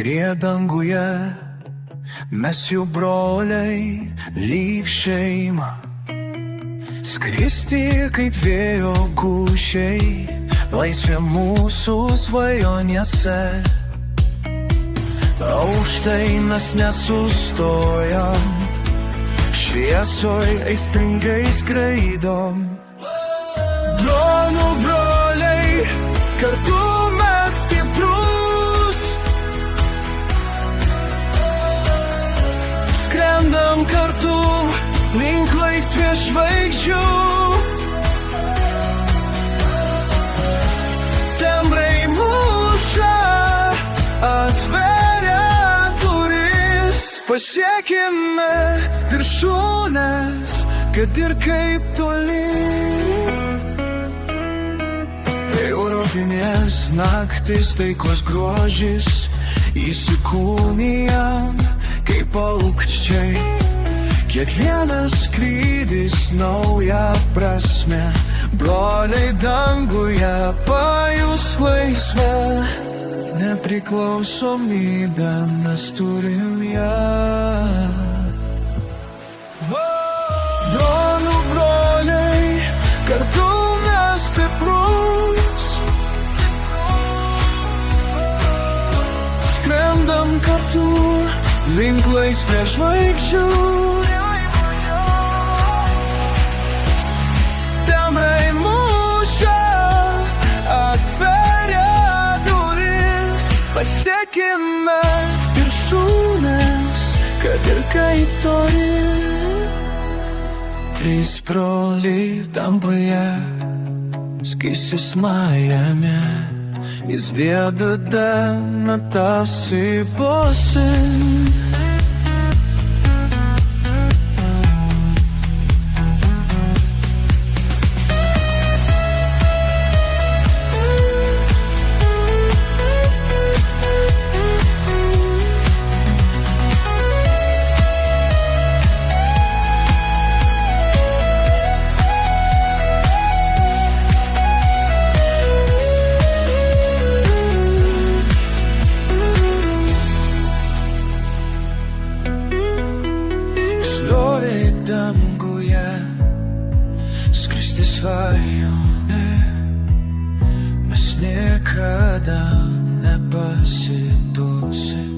skrieja danguje, mes jų broliai, lyg šeima. Skristi kaip vėjo gūsiai, laisvė mūsų svajonėse. Aukštai mes nesustojam, šviesoj aistringai skraidom. Dronų broliai, kartu mes stiprus, skrendam kartu link laisvės žvaigždžių. Tembrai muša, atveria duris, pasiekime viršūnes, kad ir kaip toli. Europinės naktis, taikos grožis, įsikūnija kaip paukščiai. Kiekvienas skrydis nauja prasme, broliai danguje pajus laisvę. Nepriklausomybę mes turim ją. Dronų broliai, kartu mes stiprus, skrendam kartu link laisvės žvaigždžių. Tembrai muša, atveria duris, pasiekime viršūnes, kad ir kaip toli. Trys broliai danguje, skystis majame, jis vedada na tavsi bosin. Danguje, skristi svajonė, mes niekada nepasiduosim.